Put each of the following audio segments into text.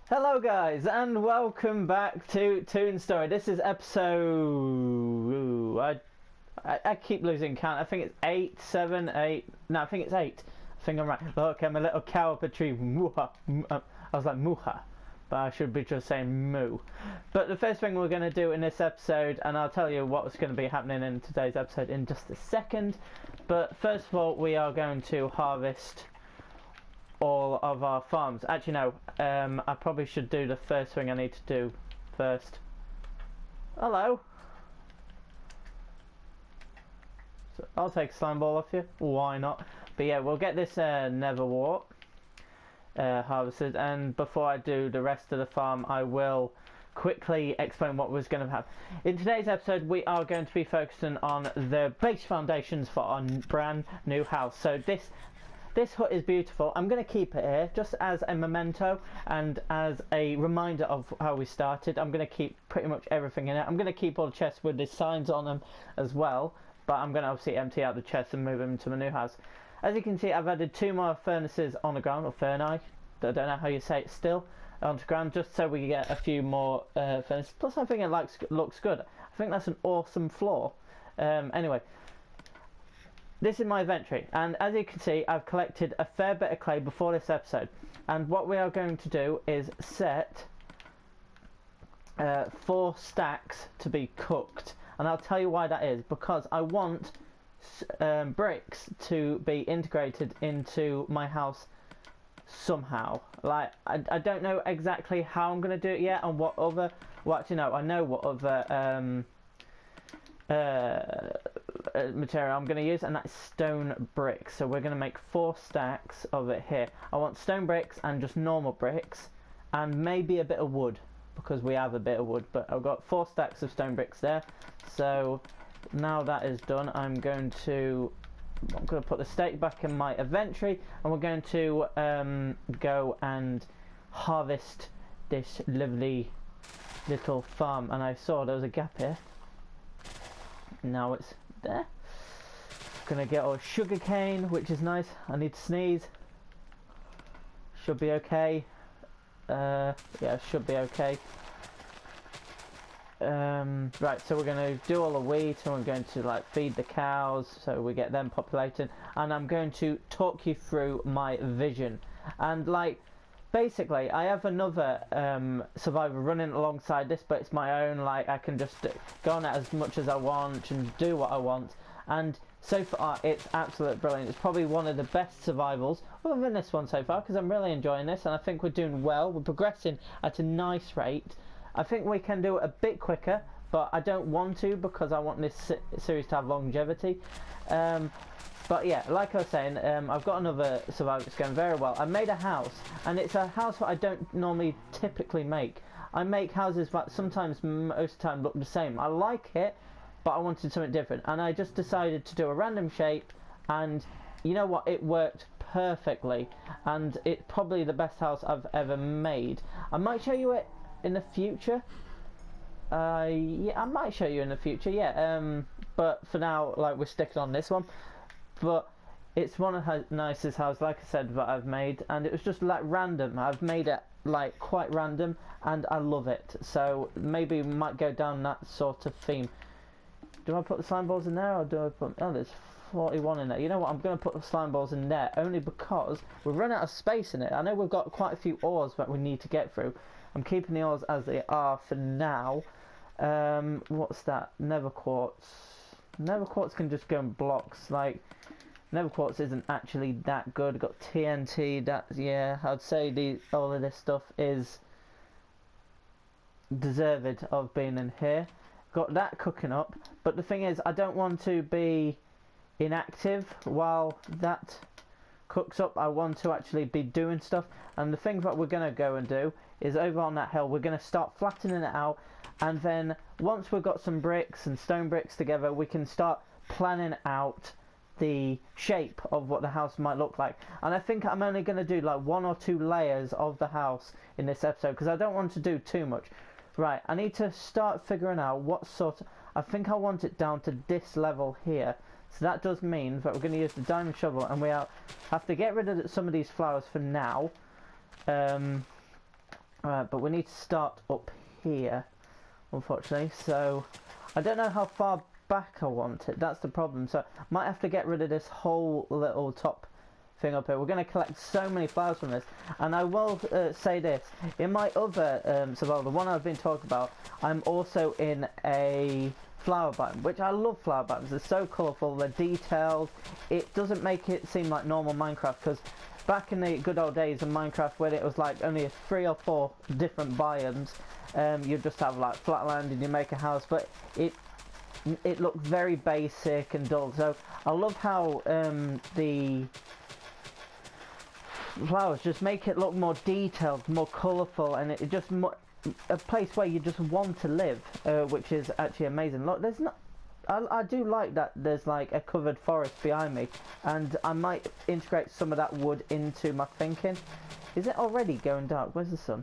Hello guys and welcome back to ToonStory. This is episode... I keep losing count. I think it's 8, 7, 8... No, I think it's 8. I think I'm right. Look, I'm a little cow up a tree. Mooha. I was like mooha. But I should be just saying moo. But the first thing we're going to do in this episode, and I'll tell you what's going to be happening in today's episode in just a second. But first of all, we are going to harvest all of our farms. Actually no, I probably should do the first thing I need to do first. Hello. So I'll take a slime ball off you, why not? But yeah, we'll get this netherwort harvested, and before I do the rest of the farm I will quickly explain what was going to happen. In today's episode we are going to be focusing on the base foundations for our brand new house. So this hut is beautiful. I'm going to keep it here just as a memento and as a reminder of how we started. I'm going to keep pretty much everything in it. I'm going to keep all the chests with the signs on them as well, but I'm going to obviously empty out the chests and move them to my new house. As you can see, I've added 2 more furnaces on the ground, or furni, I don't know how you say it still, onto the ground, just so we get a few more furnaces. Plus I think it looks good. I think that's an awesome floor. Anyway. This is my inventory, and as you can see I've collected a fair bit of clay before this episode, and what we are going to do is set 4 stacks to be cooked, and I'll tell you why that is. Because I want bricks to be integrated into my house somehow. Like I don't know exactly how I'm going to do it yet, and what other, well actually no, I know what other material I'm going to use, and that's stone bricks. So we're going to make 4 stacks of it here. I want stone bricks and just normal bricks and maybe a bit of wood, because we have a bit of wood, but I've got 4 stacks of stone bricks there. So now that is done, I'm going to put the steak back in my inventory, and we're going to go and harvest this lovely little farm. And I saw there was a gap here. Now it's there. Gonna get all sugar cane, which is nice. I need to sneeze. Should be okay. Yeah, should be okay. Right, so we're going to do all the wheat, and we're going to like feed the cows so we get them populated, and I'm going to talk you through my vision. And like basically I have another survivor running alongside this, but it's my own. Like I can just go on it as much as I want and do what I want, and so far it's absolutely brilliant. It's probably one of the best survivals other than this one so far, because I'm really enjoying this, and I think we're doing well. We're progressing at a nice rate. I think we can do it a bit quicker, but I don't want to, because I want this series to have longevity. But yeah, like I was saying, I've got another survivor that's going very well. I made a house, and it's a house that I don't normally typically make. I make houses that sometimes, most of the time, look the same. I like it, but I wanted something different, and I just decided to do a random shape, and you know what, it worked perfectly, and it's probably the best house I've ever made. I might show you it in the future. Yeah, I might show you in the future, yeah. But for now, like, we're sticking on this one. But it's one of the nicest houses, like I said, that I've made, and it was just like random. I've made it like quite random, and I love it. So maybe we might go down that sort of theme. Do I put the slime balls in there, or do I put... Oh, there's 41 in there. You know what, I'm going to put the slime balls in there, only because we've run out of space in it. I know we've got quite a few ores that we need to get through. I'm keeping the ores as they are for now. What's that? Nether quartz. Nether quartz can just go in blocks. Like, nether quartz isn't actually that good. I've got TNT. That, yeah, I'd say all of this stuff is deserved of being in here. Got that cooking up, but the thing is, I don't want to be inactive while that cooks up. I want to actually be doing stuff, and the thing that we're going to go and do is over on that hill we're going to start flattening it out, and then once we've got some bricks and stone bricks together, we can start planning out the shape of what the house might look like. And I think I'm only going to do like 1 or 2 layers of the house in this episode, because I don't want to do too much. Right, I need to start figuring out what sort of... I think I want it down to this level here. So that does mean that we're going to use the diamond shovel, and we have to get rid of some of these flowers for now. Alright, but we need to start up here, unfortunately. So I don't know how far back I want it. That's the problem. So might have to get rid of this whole little top thing up here. We're going to collect so many flowers from this, and I will say this: in my other survival, the one I've been talking about, I'm also in a flower biome, which I love. Flower biomes, they're so colourful, they're detailed. It doesn't make it seem like normal Minecraft, because back in the good old days of Minecraft, when it was like only 3 or 4 different biomes, you just have like flatland and you make a house, but it looked very basic and dull. So I love how the flowers just make it look more detailed, more colourful, and it just a place where you just want to live, which is actually amazing. Look, there's not. I do like that there's like a covered forest behind me, and I might integrate some of that wood into my thinking. Is it already going dark? Where's the sun?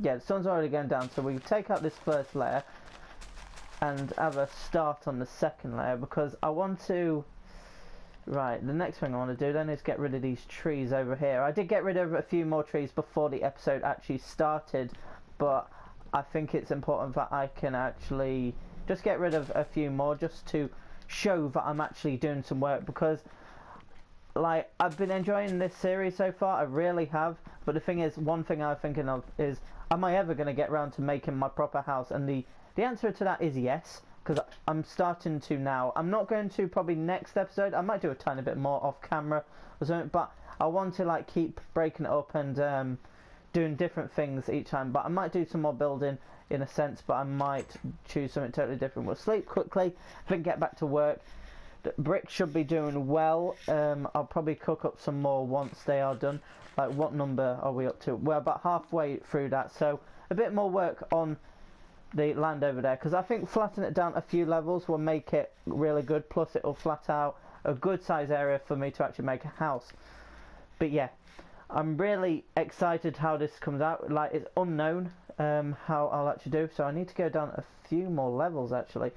Yeah, the sun's already going down, so we take out this first layer and have a start on the second layer, because I want to. Right, the next thing I want to do then is get rid of these trees over here. I did get rid of a few more trees before the episode actually started, but I think it's important that I can actually just get rid of a few more, just to show that I'm actually doing some work, because like I've been enjoying this series so far, I really have. But the thing is, one thing I'm thinking of is, am I ever going to get around to making my proper house? And the answer to that is yes, because I'm starting to now. I'm not going to probably next episode. I might do a tiny bit more off camera or something, but I want to like keep breaking it up and doing different things each time. But I might do some more building in a sense, but I might choose something totally different. We'll sleep quickly, then get back to work. The bricks should be doing well. I'll probably cook up some more once they are done. Like, what number are we up to? We're about halfway through that, so a bit more work on the land over there, because I think flattening it down a few levels will make it really good. Plus it will flat out a good size area for me to actually make a house. But yeah, I'm really excited how this comes out. Like, it's unknown how I'll actually do, so I need to go down a few more levels actually.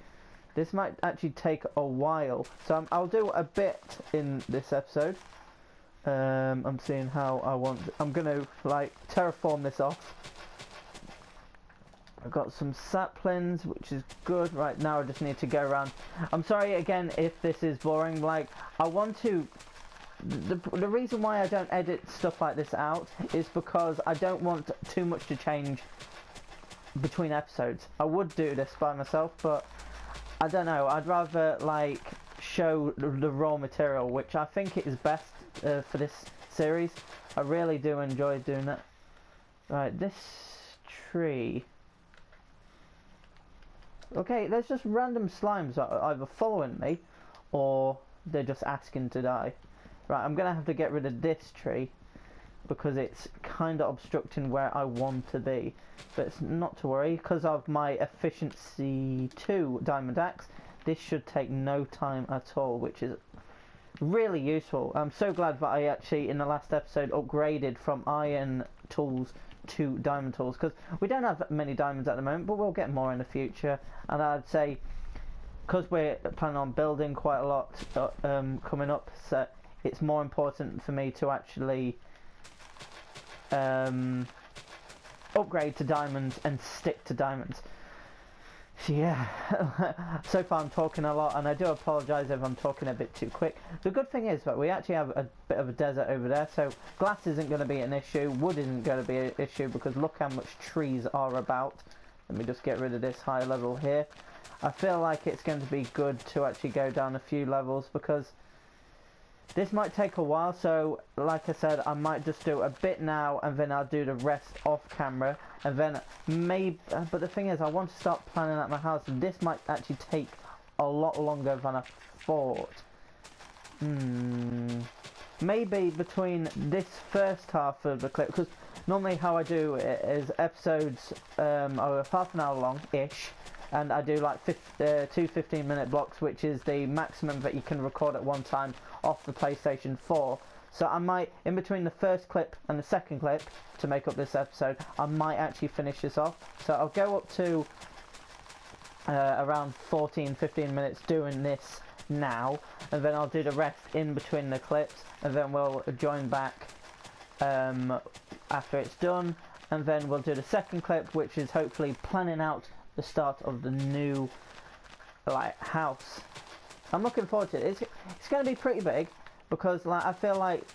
This might actually take a while, so I'll do a bit in this episode. I'm seeing how I want. I'm gonna like terraform this off. I've got some saplings, which is good. Right now I just need to go around. I'm sorry again if this is boring. Like, I want to. The reason why I don't edit stuff like this out is because I don't want too much to change between episodes. I would do this by myself, but I don't know. I'd rather like show the raw material, which I think is best for this series. I really do enjoy doing that. Right, this tree. Okay, there's just random slimes that are either following me or they're just asking to die. Right, I'm gonna have to get rid of this tree because it's kind of obstructing where I want to be. But it's not to worry, because of my efficiency 2 diamond axe, this should take no time at all, which is really useful. I'm so glad that I actually in the last episode upgraded from iron tools to diamond tools, because we don't have many diamonds at the moment, but we'll get more in the future. And I'd say, because we're planning on building quite a lot coming up, so it's more important for me to actually upgrade to diamonds and stick to diamonds. So yeah, so far I'm talking a lot, and I do apologise if I'm talking a bit too quick. The good thing is that we actually have a bit of a desert over there, so glass isn't going to be an issue, wood isn't going to be an issue, because look how much trees are about. Let me just get rid of this high level here. I feel like it's going to be good to actually go down a few levels, because this might take a while, so like I said, I might just do a bit now and then I'll do the rest off camera, and then maybe, but the thing is, I want to start planning out my house, and this might actually take a lot longer than I thought. Maybe between this first half of the clip, because normally how I do it is episodes are half an hour long-ish, and I do like 2 15-minute blocks, which is the maximum that you can record at one time off the PlayStation 4. So I might, in between the first clip and the second clip, to make up this episode, I might actually finish this off. So I'll go up to around 14-15 minutes doing this now, and then I'll do the rest in between the clips, and then we'll join back after it's done, and then we'll do the second clip, which is hopefully planning out the start of the new like house. I'm looking forward to it. It's going to be pretty big because like I feel like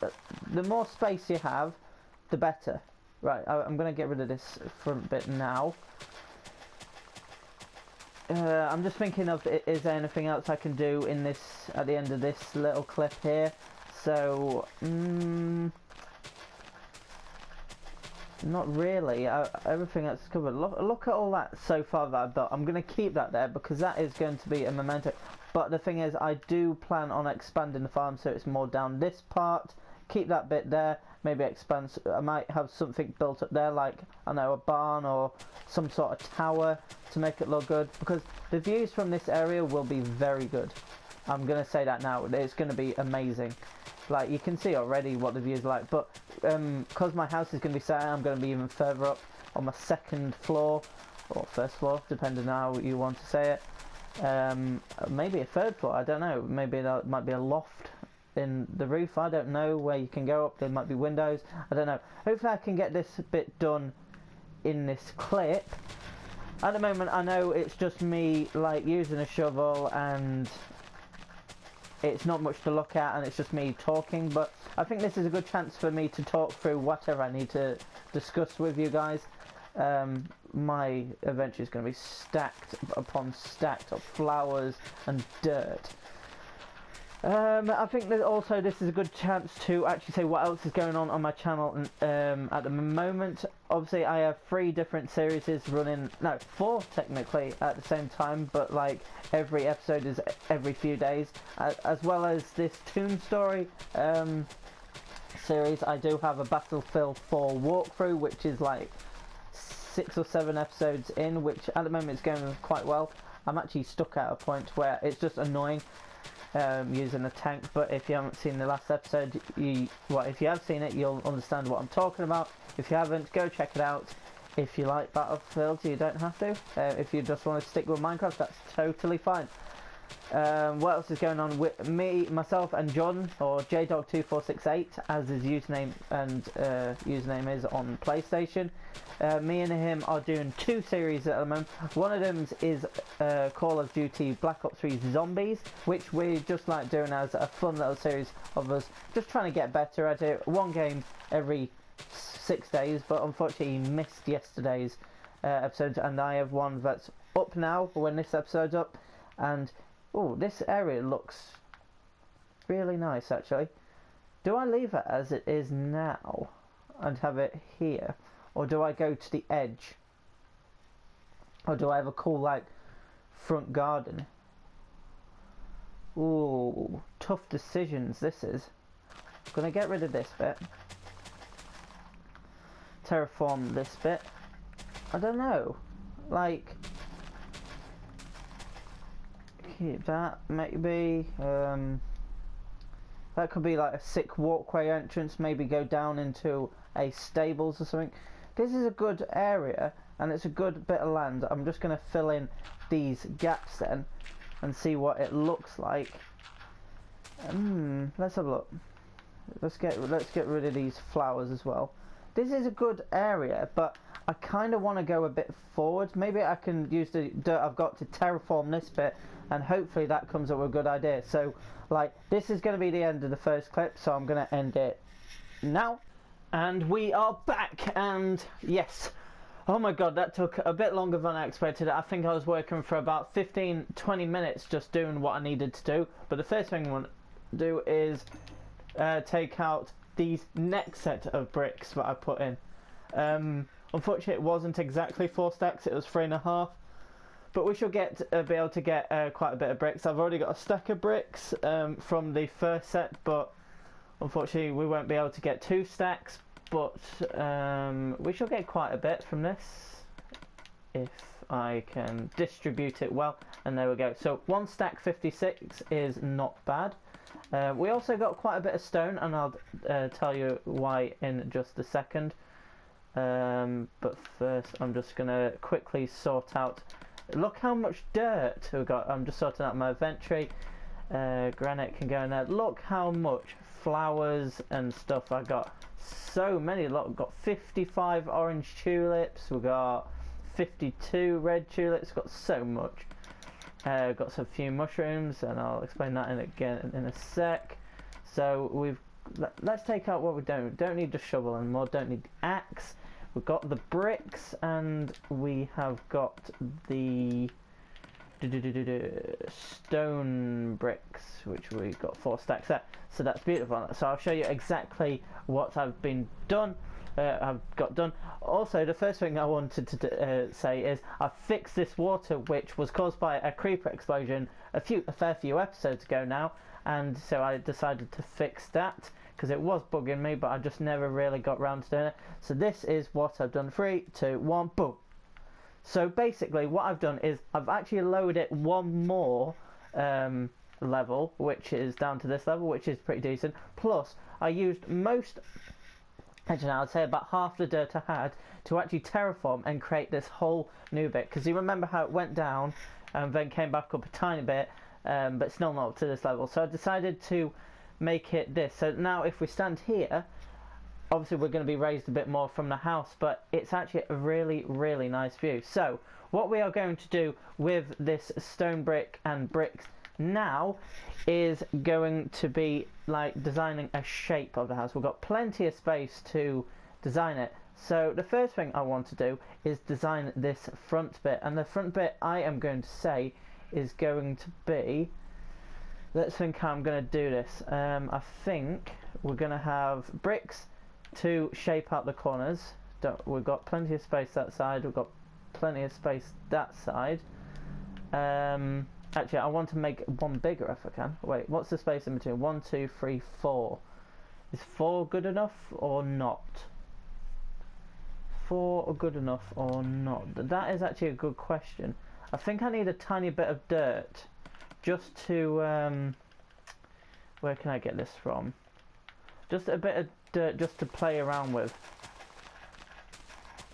the more space you have, the better. Right, I'm going to get rid of this front bit now. I'm just thinking of, is there anything else I can do in this, at the end of this little clip here? So, not really. Everything else is covered. Look at all that so far that I've built. I'm going to keep that there because that is going to be a memento. But the thing is, I do plan on expanding the farm so it's more down this part. Keep that bit there. Maybe expand. I might have something built up there, like I don't know, a barn or some sort of tower to make it look good. Because the views from this area will be very good. I'm gonna say that now. It's gonna be amazing. Like you can see already what the views are like. But because my house is gonna be set, I'm gonna be even further up on my second floor or first floor, depending on how you want to say it. Maybe a third floor. I don't know. Maybe that might be a loft in the roof. I don't know where you can go up. There might be windows. I don't know. Hopefully I can get this bit done in this clip. At the moment I know it's just me like using a shovel and it's not much to look at and it's just me talking, but I think this is a good chance for me to talk through whatever I need to discuss with you guys. My adventure is going to be stacked upon stacked of flowers and dirt. I think that also this is a good chance to actually say what else is going on my channel at the moment. Obviously I have 3 different series running, no 4 technically at the same time, but like every episode is every few days, as well as this ToonStory series. I do have a Battlefield 4 walkthrough which is like 6 or 7 episodes in, which at the moment is going quite well. I'm actually stuck at a point where it's just annoying using a tank, but if you haven't seen the last episode, if you have seen it, you'll understand what I'm talking about. If you haven't, go check it out. If you like Battlefield, you don't have to. If you just want to stick with Minecraft, that's totally fine. What else is going on with me, myself, and John, or JDog2468, as his username and username is on PlayStation. Me and him are doing 2 series at the moment. One of them is Call of Duty Black Ops 3 Zombies, which we just like doing as a fun little series of us just trying to get better at it. 1 game every 6 days, but unfortunately he missed yesterday's episode, and I have one that's up now when this episode's up. And oh, this area looks really nice actually. Do I leave it as it is now and have it here, or do I go to the edge, or do I have a cool like front garden? Ooh, tough decisions this is. I'm gonna get rid of this bit, terraform this bit. I don't know, like keep that maybe. That could be like a sick walkway entrance, maybe go down into a stables or something. This is a good area and it's a good bit of land. I'm just going to fill in these gaps then and see what it looks like. Let's have a look. Let's get rid of these flowers as well. This is a good area, but I kind of want to go a bit forward. Maybe I can use the dirt I've got to terraform this bit, and hopefully that comes up with a good idea. So like this is going to be the end of the first clip, so I'm going to end it now. And we are back, and yes, oh my god, that took a bit longer than I expected. I think I was working for about 15-20 minutes just doing what I needed to do. But the first thing I want to do is take out these next set of bricks that I put in. Unfortunately it wasn't exactly 4 stacks, it was 3.5, but we should be able to get quite a bit of bricks. I've already got a stack of bricks from the first set, but unfortunately we won't be able to get 2 stacks, but we shall get quite a bit from this if I can distribute it well. And there we go, so 1 stack 56 is not bad. We also got quite a bit of stone, and I'll tell you why in just a second. But first I'm just going to quickly sort out, look how much dirt we've got. I'm just sorting out my inventory. Granite can go in there. Look how much flowers and stuff I got. so many. Look, we've got 55 orange tulips. We've got 52 red tulips. We've got so much. Got some few mushrooms, and I'll explain that in a sec. So let's take out what we don't need the shovel anymore. Don't need the axe. We've got the bricks, and we have got the stone bricks, which we got 4 stacks there. So that's beautiful. So I'll show you exactly what I've done. Also, the first thing I wanted to say is I fixed this water, which was caused by a creeper explosion a fair few episodes ago now, and so I decided to fix that because it was bugging me, but I just never really got around to doing it. So this is what I've done. 3, 2, 1, boom. So basically what I've done is I've actually lowered it one more level, which is down to this level, which is pretty decent. Plus I used actually I'd say about half the dirt I had to actually terraform and create this whole new bit, because you remember how it went down and then came back up a tiny bit, but still not up to this level. So I decided to make it this. So now if we stand here, obviously we're going to be raised a bit more from the house, but it's actually a really, really nice view. So what we are going to do with this stone brick and bricks now is going to be like designing a shape of the house. We've got plenty of space to design it. So the first thing I want to do is design this front bit, and the front bit I am going to say is going to be, let's think how I'm going to do this. I think we're going to have bricks to shape out the corners. We've got plenty of space that side, we've got plenty of space that side. Actually, I want to make one bigger if I can. Wait, what's the space in between? 1, 2, 3, 4. Is 4 good enough or not? 4 good enough or not? That is actually a good question. I think I need a tiny bit of dirt just to where can I get this from? Just a bit of dirt just to play around with.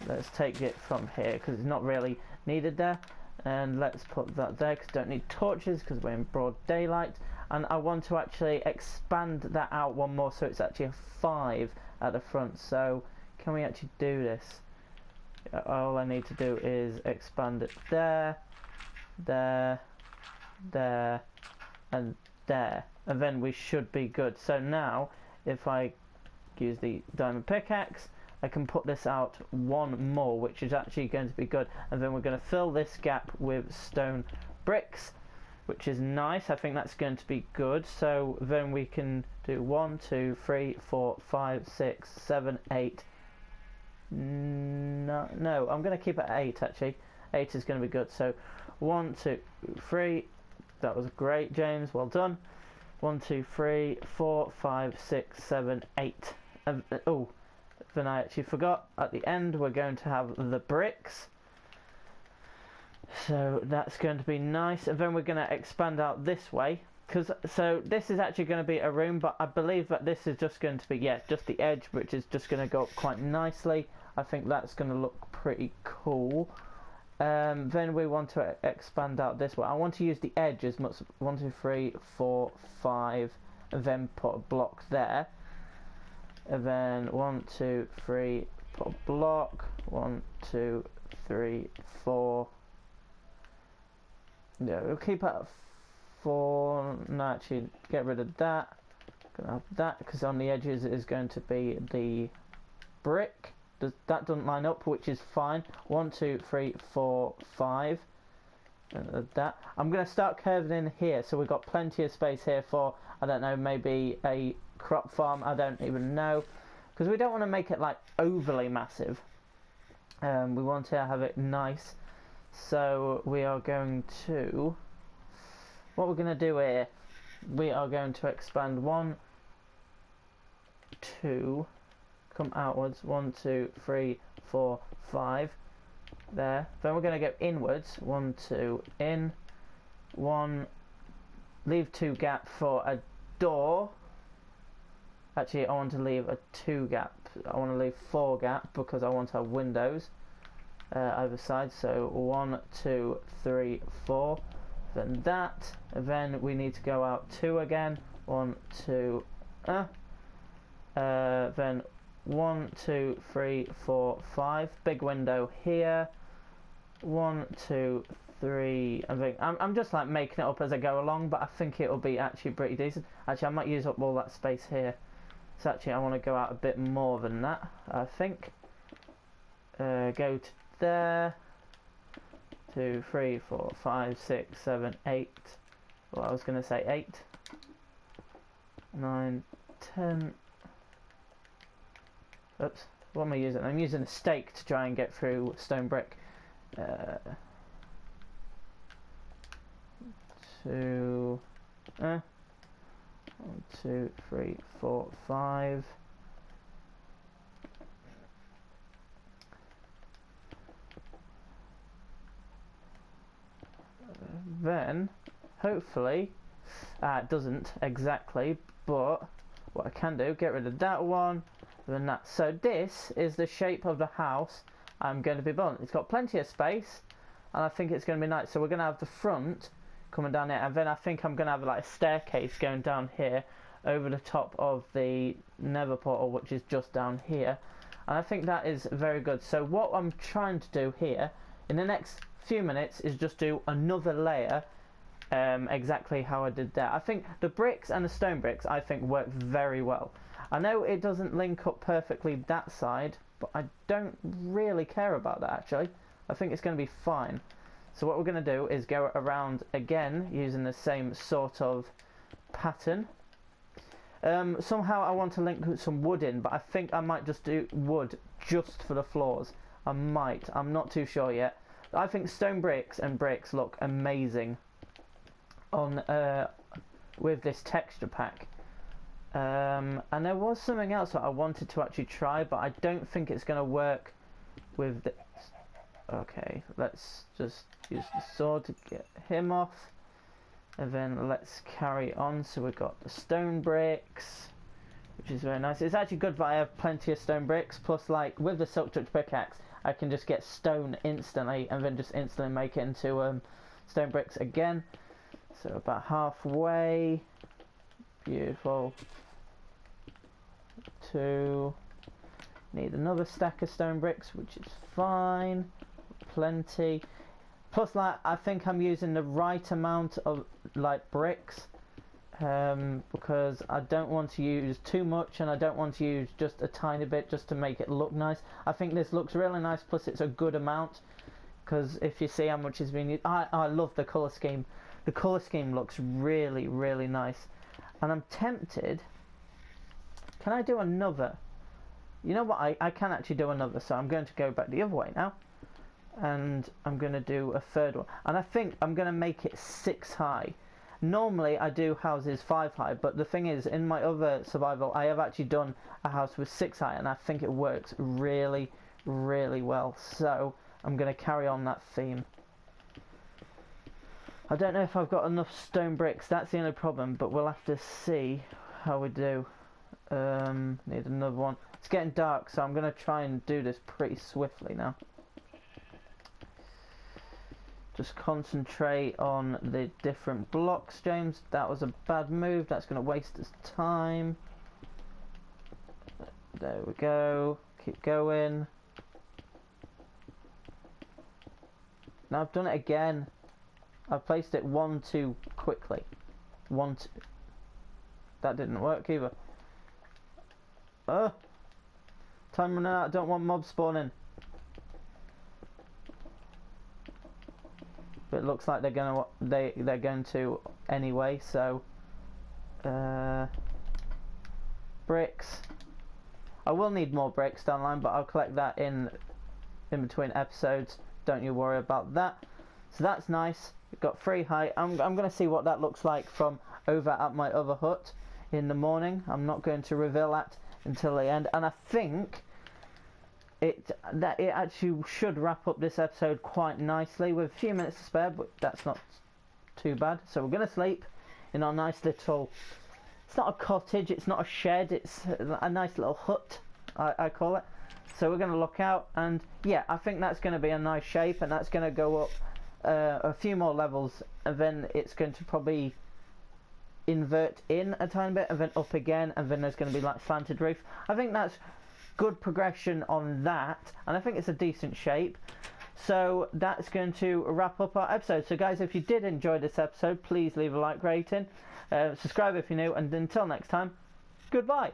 Let's take it from here because it's not really needed there, and let's put that there because don't need torches because we're in broad daylight. And I want to actually expand that out one more so it's actually a 5 at the front. So can we actually do this? All I need to do is expand it there, there, there, and there, and then we should be good. So now if I use the diamond pickaxe, I can put this out one more, which is actually going to be good. And then we're going to fill this gap with stone bricks, which is nice. I think that's going to be good. So then we can do 1, 2, 3, 4, 5, 6, 7, 8. No, I'm going to keep it at 8 actually. 8 is going to be good. So 1, 2, 3. That was great, James. Well done. 1, 2, 3, 4, 5, 6, 7, 8. Oh, then I actually forgot. At the end, we're going to have the bricks. So that's going to be nice. And then we're going to expand out this way. So this is actually going to be a room, but I believe that this is just going to be, yeah, just the edge, which is just going to go up quite nicely. I think that's going to look pretty cool. Then we want to expand out this way. I want to use the edge as much. 1, 2, 3, 4, 5, and then put a block there. And then 1, 2, 3, put a block. 1, 2, 3, 4. Yeah, we'll keep it at 4. No, actually, get rid of that. Gonna have that because on the edges it is going to be the brick. That doesn't line up, which is fine. 1, 2, 3, 4, 5. And that. I'm going to start curving in here, so we've got plenty of space here for, I don't know, maybe a crop farm. I don't even know, because we don't want to make it like overly massive. We want to have it nice. So we are going to, what we're going to do here, we are going to expand 1, 2. Come outwards, 1, 2, 3, 4, 5. There. Then we're going to go inwards. 1, 2, in. 1. Leave 2 gap for a door. Actually, I want to leave a 2 gap. I want to leave 4 gap because I want to have windows either side. So 1, 2, 3, 4. Then that. And then we need to go out 2 again. 1, 2. Then 1, 2, 3, 4, 5. Big window here. 1, 2, 3. I'm just like making it up as I go along, but I think it'll be actually pretty decent. Actually, I might use up all that space here. So actually, I want to go out a bit more than that, I think. Go to there. 2, 3, 4, 5, 6, 7, 8. Well, I was going to say 8. 9, 10. Oops. What am I using? I'm using a stake to try and get through stone brick. 2. 1, 2, 3, 4, 5. Then, hopefully, it doesn't exactly, but what I can do, get rid of that one, then that. So this is the shape of the house I'm going to be building. It's got plenty of space, and I think it's going to be nice. So we're going to have the front coming down here, and then I think I'm going to have like a staircase going down here over the top of the nether portal, which is just down here. And I think that is very good. So what I'm trying to do here in the next few minutes is just do another layer exactly how I did there. I think the bricks and the stone bricks I think work very well. I know it doesn't link up perfectly that side, but I don't really care about that actually. I think it's going to be fine. So what we're going to do is go around again using the same sort of pattern. Somehow I want to link some wood in, but I think I might just do wood just for the floors. I might. I'm not too sure yet. I think stone bricks and bricks look amazing on with this texture pack. And there was something else that I wanted to actually try, but I don't think it's going to work with this. Okay, let's just use the sword to get him off, and then let's carry on. So we've got the stone bricks, which is very nice. It's actually good that I have plenty of stone bricks, plus like with the silk touch pickaxe I can just get stone instantly and then just instantly make it into stone bricks again. So about halfway. Beautiful. 2. Need another stack of stone bricks, which is fine. Plenty. Plus, like, I think I'm using the right amount of like bricks, because I don't want to use too much and I don't want to use just a tiny bit just to make it look nice. I think this looks really nice, plus it's a good amount, because if you see how much is being used, I love the colour scheme. The colour scheme looks really, really nice. And I'm tempted, can I do another? You know what, I can actually do another, so I'm going to go back the other way now. And I'm going to do a third one. And I think I'm going to make it 6 high. Normally I do houses 5 high, but the thing is, in my other survival I have actually done a house with 6 high, and I think it works really, really well. So I'm going to carry on that theme. I don't know if I've got enough stone bricks, that's the only problem, but we'll have to see how we do. Need another one. It's getting dark, so I'm going to try and do this pretty swiftly now. Just concentrate on the different blocks, James. That was a bad move. That's going to waste us time. There we go. Keep going. Now I've done it again. I've placed it 1 too quickly. 1 2. That didn't work either. Time running out. I don't want mobs spawning. But it looks like they're going to anyway. So bricks. I will need more bricks down the line, but I'll collect that in between episodes. Don't you worry about that. So that's nice. We've got 3 high. I'm going to see what that looks like from over at my other hut in the morning. I'm not going to reveal that until the end. And I think it actually should wrap up this episode quite nicely with a few minutes to spare, but that's not too bad. So we're going to sleep in our nice little, it's not a cottage, it's not a shed, it's a nice little hut, I call it. So we're going to look out, and yeah, I think that's going to be a nice shape, and that's going to go up a few more levels, and then it's going to probably invert in a tiny bit, and then up again, and then there's going to be like slanted roof. I think that's good progression on that, and I think it's a decent shape. So that's going to wrap up our episode. So guys, if you did enjoy this episode, please leave a like rating, subscribe if you're new, and until next time, goodbye.